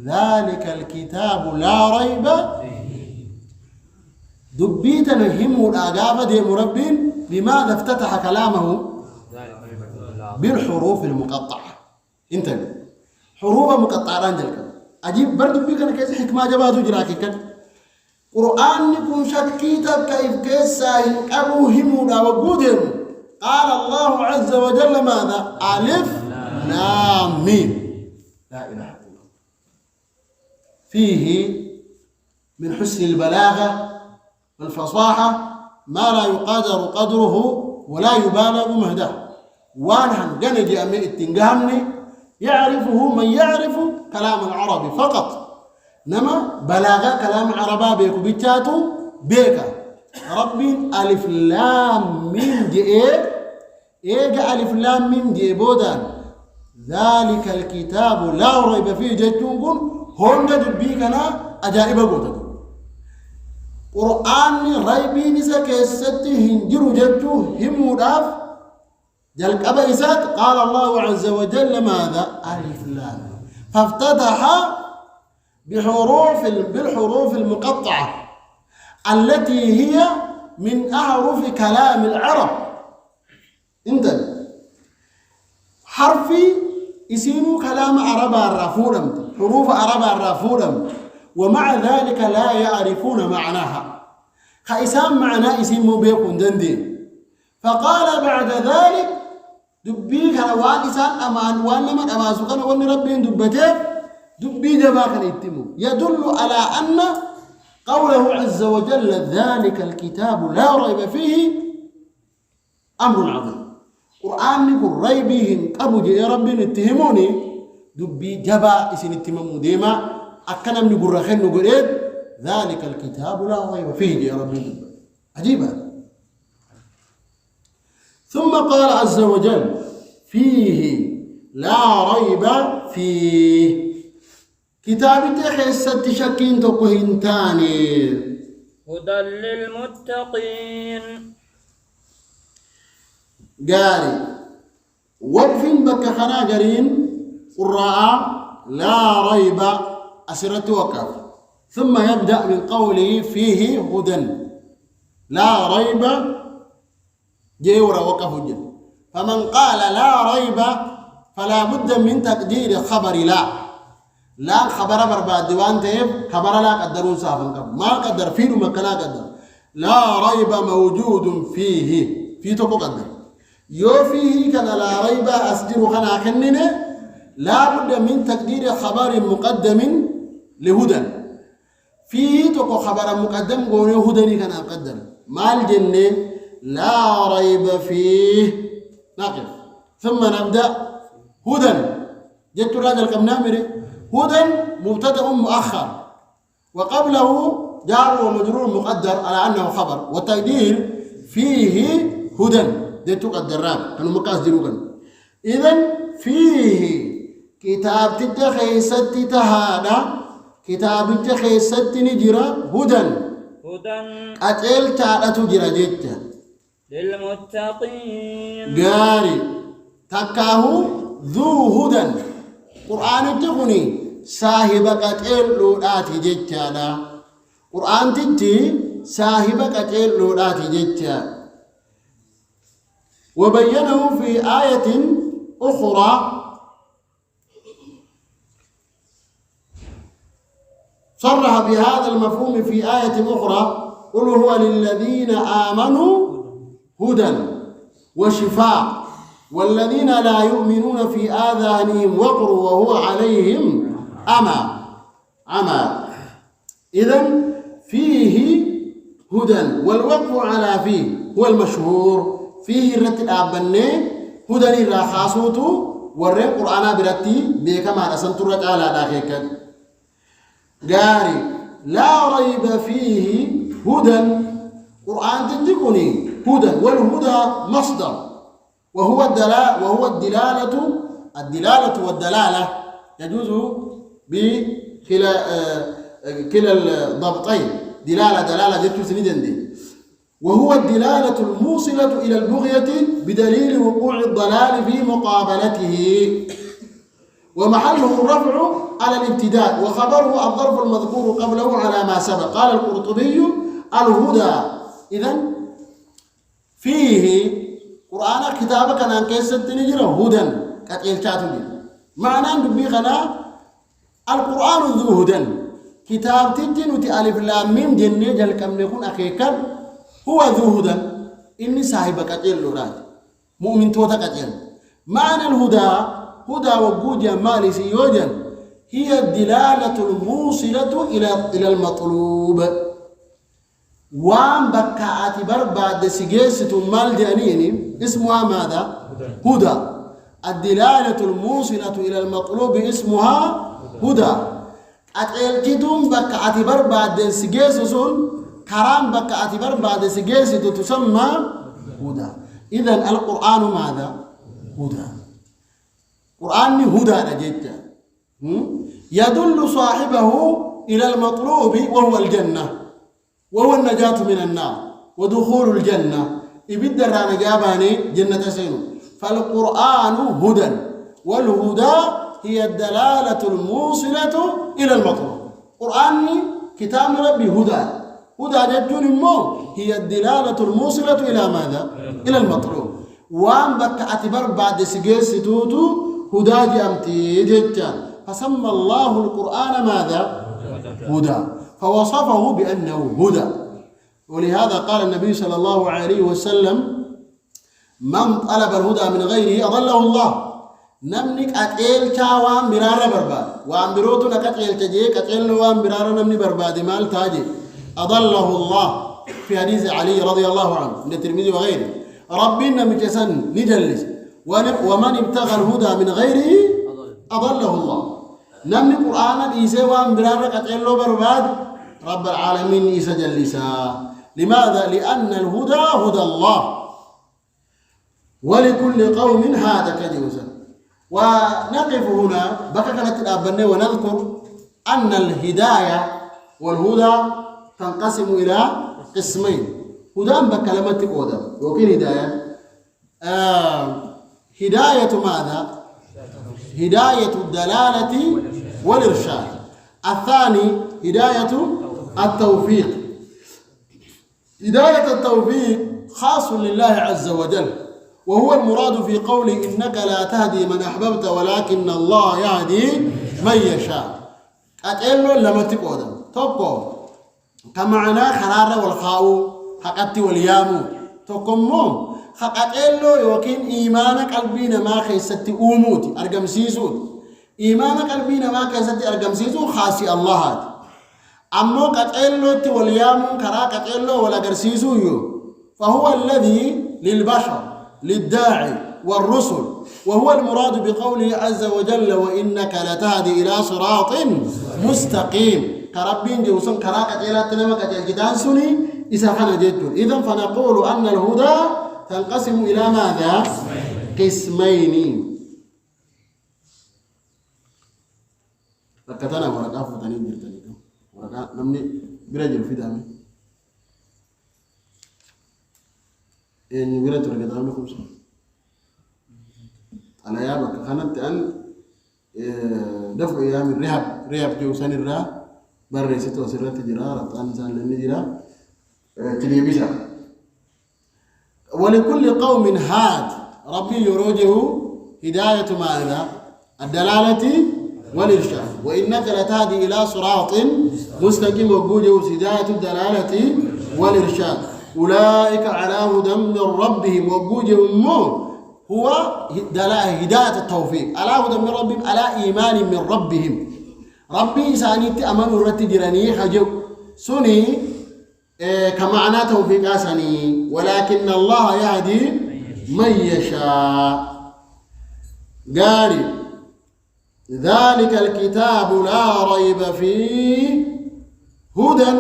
ذلك الكتاب لا ريب دبيت نهم الأجابة دي مربين لماذا افتتح كلامه بالحروف المقطعة انتبه حروف مقطعة رانجلك أجيب برضو بيك أنا كيس حكمة جبادو جراكي كان قرآن كن شكيتك كيف كيساهن أبوهم وقودهم قال الله عز وجل ماذا؟ ألف لام ميم لا إله إلا الله. فيه من حسن البلاغة والفصاحة ما لا يقدر قدره ولا يبالغ مهده. وانهن جنجي أمي التنجامني يعرفه من يعرف كلام العربي فقط، نما بلاغة كلام عربا بيكو بيتاتو بيكا ربي ألف لام ميم دي إيه ألف لام ميم دي بودان ذلك الكتاب لا ريب فيه جيتونكم هوندا دبيكنا أجائب بودان قرآن ريبي نسا كيستي هنجرو جيتو همو داف جلق أبا إسات قال الله عز وجل ماذا؟ ألف لام فافتتح بالحروف المقطعة التي هي من أحرف كلام العرب. انت حرفي يسينو كلام عرب الرافورم حروف عرب الرافورم ومع ذلك لا يعرفون معناها خيسان معناه يسمو بيكون دندي. فقال بعد ذلك دبيك روان إسان أمان وانما أماسوكنا وان ربين دبته دبي جباكا يتمو يدل على أن قوله عز وجل ذلك الكتاب لا ريب فيه أمر عظيم. قرآن يقول ريبيهن أبو جي ربي اتهموني دبي جبا إسن اتمامو ديما أكنا من يقول رخين نقول ذلك الكتاب لا ريب فيه يا ربي عجيبا. ثم قال عز وجل فيه لا ريب فيه كتاب تخيست شكين تقهن تاني هدى للمتقين. قاري وقفين بك خنا قرين قراء لا ريب أسرت وقف ثم يبدأ من قوله فيه هدى لا ريب جيورا وقف جل. فمن قال لا ريب فلا بد من تقدير خبر لا خبر برباد ديوان تيب خبر لا قدرون صافن ما قدر فيه ما كلا قدر لا ريب موجود فيه في توكو قدر يو فيه كان لا ريب أصدر خنا كننه لا بد من تقدير خبر مقدم لهدى فيه توكو خبر مقدم قول هدى كان قدر ما الجنة لا ريب فيه نقف ثم نبدأ هدى جدت هذا الكمنامر هدى مبتدأ مؤخر وقبله جار ومجرور مقدر على أنه خبر والتقدير فيه هدى جدت قدران كانوا مقاصدين. إذن فيه كتاب تتخي ست تهادا كتاب تتخي ست نجرة هدى أتيل تعالى تجرى جدا للمتقين قاري تكاهو ذو هدى قرآن تغني صاحبك لولاتي جتانا قرآن تتي صاحبك لولاتي جتا. وبينه في آية أخرى صرح بهذا المفهوم في آية أخرى قل هو للذين آمنوا هدى وشفاء والذين لا يؤمنون في آذانهم وقر وهو عليهم عمى. إذن فيه هدى والوقف على فيه هو المشهور فيه الرتل أبني هدى الراخاسوت والرب قرآن برتي بكما أسنترت على داخلك قاري لا ريب فيه هدى قرآن تنتقني هدى والهدى مصدر وهو الدلالة والدلالة يجوز بكلا الضبطين دلالة جدت سندن دي وهو الدلالة الموصلة إلى البغية بدليل وقوع الضلال في مقابلته ومحله الرفع على الابتداء وخبره الظرف المذكور قبله على ما سبق. قال القرطبي الهدى إذن فيه قرآن كتابك أن كيست نجرة هدى قد إلتاتني معنى أن بيخنا القرآن ذو هدى كتاب تجنوتي ألف لام ميم جنة جل كم نكون أخيكا هو ذو هدى إني صاحبك أجل لورات مؤمن توتك أجل معنى الهدى هدى وجود مالي سيوجا هي الدلالة الموصلة إلى المطلوب وان بكاءات برباد سجيسة مال جانيني اسمها ماذا؟ هدى الدلالة الموصلة إلى المطلوب اسمها هدى أتعلتم بكاءات برباد سجيسة كرام بكاءات برباد سجيسة تسمى هدى إذن القرآن ماذا؟ هدى قرآن هدى نجد يدل صاحبه إلى المطلوب وهو الجنة وهو النجاة من النار ودخول الجنة إبدر أنا جاباني جنة سينو فالقرآن هدى والهدى هي الدلالة الموصلة إلى المطلوب قرآن كتاب ربي هدى هدى جدون مو هي الدلالة الموصلة إلى ماذا؟ إلى المطلوب وان بك أتبر بعد سجيس توتو هدى جامتي جدا فسمى الله القرآن ماذا؟ هدى فوصفه بأنه هدى ولهذا قال النبي صلى الله عليه وسلم من طلب الهدى من غيره أضله الله نمنك أتيل وان برارة برباد وان بروتنا كتيل تجي كتيل وان برارة نمني برباد مال تاجي أضله الله في حديث علي رضي الله عنه من الترمذي وغيره ربنا مجسن نجلس ومن ابتغى الهدى من غيره أضله الله نمني قرآن إيسا وان برارة كتيل برباد رب العالمين إيسا جلسا لماذا؟ لأن الهدى هدى الله ولكل قوم هذا كجوزا ونقف هنا بقى كانت الأبنة ونذكر أن الهداية والهدى تنقسم إلى قسمين هدى بكلمة قدم وكين هداية هداية ماذا؟ هداية الدلالة والإرشاد الثاني هداية التوفيق هداية التوفيق خاص لله عز وجل وهو المراد في قوله إنك لا تهدي من أحببت ولكن الله يهدي من يشاء أتقلوا لما تقودم تقو كمعنى خرار والخاو حقت واليامو تقومو حقتقلوا يوكين إيمانك قلبين ما خيست أموت أرقم سيسون إيمانك قلبين ما خيست أرقم سيسون خاصي الله هات أمو قتقلوا واليامو كرا قتقلوا ولا قرسيسو فهو الذي للبشر للداعي والرسل وهو المراد بقوله عز وجل وإنك لتهدي إلى صراط مستقيم كربين جوسن كراكة إلى تنمك الجدان سني إذا كان جد إذن فنقول أن الهدى تنقسم إلى ماذا؟ قسمين ركتنا ورقاء فتنين جرتني ورقاء نمني برجل في دامي إن يقولون ترى كذا لكم سو على يابك خانت أن دفع أيام رهاب جوسان الرا بريسة وسرة تجرا ربطان سان لين تجرا تليبيسا ولكل قوم هاد ربي يروجه هداية ماذا الدلالة والإرشاد وإنك لتهدي إلى صراط مستقيم وجوده هداية الدلالة والإرشاد أولئك على هدى من ربهم وجوجهم هو هداية التوفيق على هدى من ربهم على إيمان من ربهم ربي سانيت أمام الرتجراني حجو سني كمعنى توفيق سني ولكن الله يهدي من يشاء قال ذلك الكتاب لا ريب فيه هدى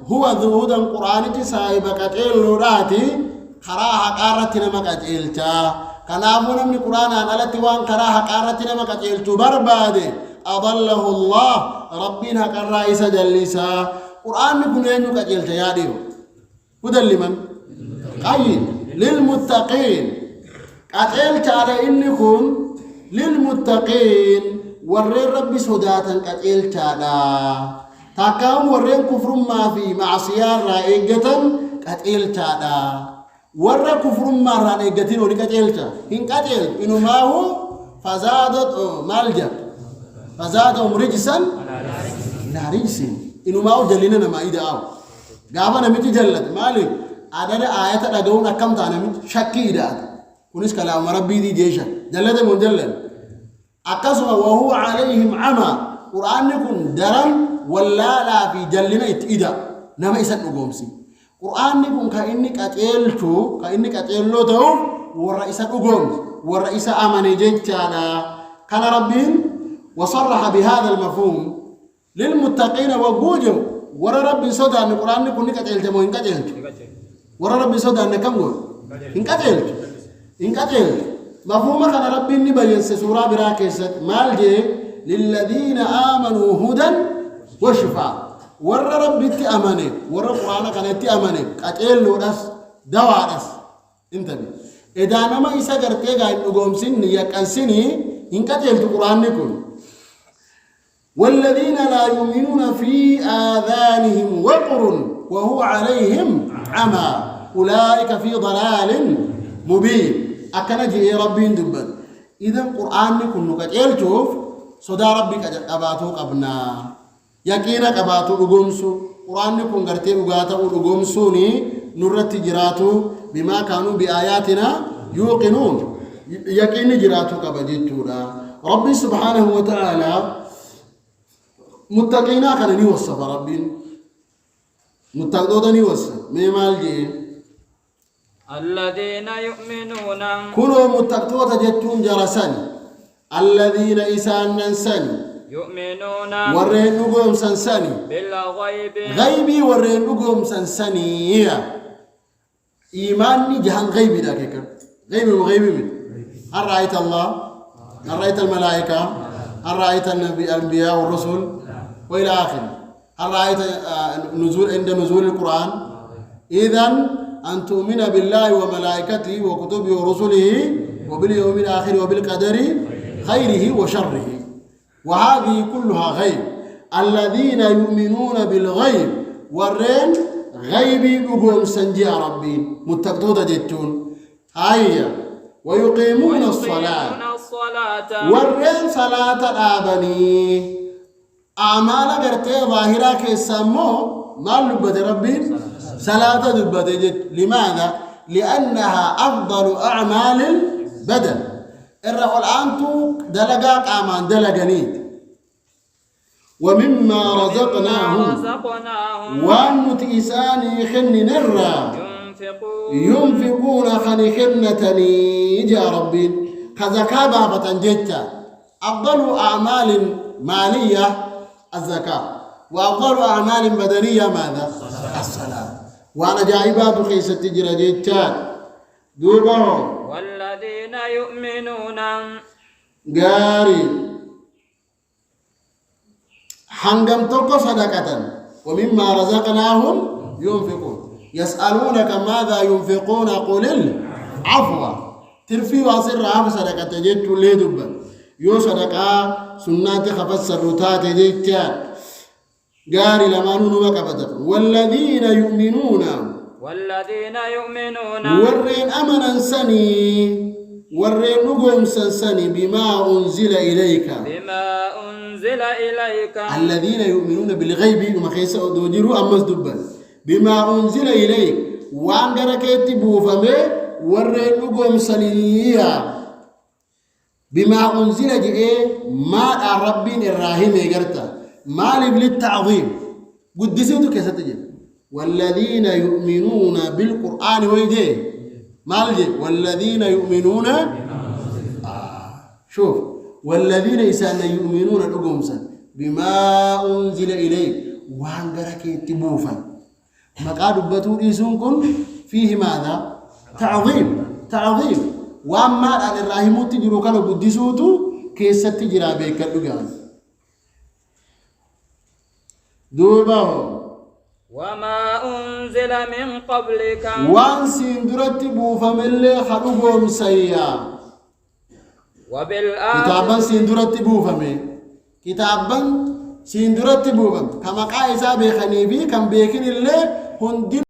هو ذو هدى القرآن تسايب كتيل راتي خراها قارتنا ما كتيلتا كنافونا من القرآن أنا لتوان خراها قارتنا ما كتيلتو بربادي أضله الله ربنا كالرئيس جلسا قرآن يكون ينو كتيلتا يا ديو هدى لمن؟ قيد للمتقين كتيلتا على إنكم للمتقين ورّي ربي سوداتا كتيلتا دا تاكام ورّين كفر ما في معصية رائجة كتيلتا دا ورّ كفر ما رائجة ولكتيلتا إن كتيل إنه ما هو فزادت مالجا فزادهم رجسا إلى رجس إنه ما هو جلنا ما إذا أو قابنا متي جلت مالك أدرى آية أدعونا كم تانا مت شكي إذا كونس كلام ربي دي جيشة جلد من جلد أقسم وهو عليهم عمى قرآن يكون درم ولا لا في جلنا إذا نما إسات نقومسي قرآن يكون كأنك أتيلتو كأنك أتيلو تو والرئيس أقوم والرئيس أماني جيتشانا كان ربين وصرح بهذا المفهوم للمتقين وجوجهم ورا ربي صدى أن القرآن يكون نكتيلت مو إنكتيلت ورا ربي صدى أن كم قول إنكتيلت مفهوم كان ربي نبين سورة براكسة مالجي للذين آمنوا هدى وشفاء ورا ربي تأمني ورا القرآن كان تأمني كتيل ورس دواء رس انتبه إذا نما إسا قرتيغا إنقوم سني يكن سني إنكتيلت القرآن يكون والذين لا يؤمنون في آذانهم وقر وهو عليهم عمى أولئك في ضلال مبين أكنجي ربي دبن إذا القرآن يكون نكتيلتوف صدى ربك أباتو قبنا يكينك أباتو أقومسو قرآن يكون قرتيغ أقومسوني نرت جراتو بما كانوا بآياتنا يوقنون يكين جراتو كبجتونا ربي سبحانه وتعالى متقينا كان نيوصف ربي متقدودا نيوصف ميمال جي الذين يؤمنون كلوا متقدودا جتون جرسان الذين إسان ننسان يؤمنون ورين نقوم سنساني بالغيب غيبي ورين نقوم سنساني إيماني جهان غيبي داكيك غيبي وغيبي من هل رأيت الله هل رأيت الملائكة هل رأيت الأنبياء والرسل وإلى آخره هل رأيت نزول عند نزول القرآن إذن أن تؤمن بالله وملائكته وكتبه ورسله وباليوم الآخر وبالقدر خيره وشره وهذه كلها غيب الذين يؤمنون بالغيب والرين غيبي بقوم سنجي ربي متقدودة جتون هيا ويقيمون الصلاة والرين صلاة الآبني أعمال قرتي ظاهرة كيسمو ما لبت ربي صلاة دبت جت لماذا؟ لأنها أفضل أعمال البدن الرأو الآن دلقاك أعمال دلقنيت ومما رزقناهم وأن تئساني خن نرى ينفقون خنخنتني يا ربي كزكاة بابة جتا أفضل أعمال مالية الزكاة وأفضل أعمال بدنية ماذا؟ الصلاة وأنا جايبات خيسة تجرى جتا دوبهم والذين يؤمنون قاري حنقم تقو صدقة ومما رزقناهم ينفقون يسألونك ماذا ينفقون قل العفو ترفي واصر عفو صدقة جيت لي دبا يو صدقة سنات خفت سرطات جيت قاري لما نونو مكبتك والذين يؤمنون ورين أمنا سني ورين نقوم سنسني بما أنزل إليك الذين يؤمنون بالغيب وما خيس دوجروا أمس دبا بما أنزل إليك وان دركت بوفمه ورين نقوم سنيا بما أنزل جئ ما ربين الراهيم يقرتا ما للتعظيم قدسيتو كيف تجي والذين يؤمنون بالقرآن ويجي مالجي والذين يؤمنون شوف والذين يسألون يؤمنون الأقومسا بما أنزل إليك وانقرك تبوفا مقاد بطول إيسونكم فيه ماذا؟ تعظيم وأما أن الراهمون تجروا كانوا قدسوتو كيسة تجرى بيك الأقام دوبهم وما أنزل من قبلك وان سندرت بوفمل خلقهم سيا كتابا سندرت بوفمل كتابا سندرت بوفم كما قائسا بخنيبي كم بيكن اللي هندين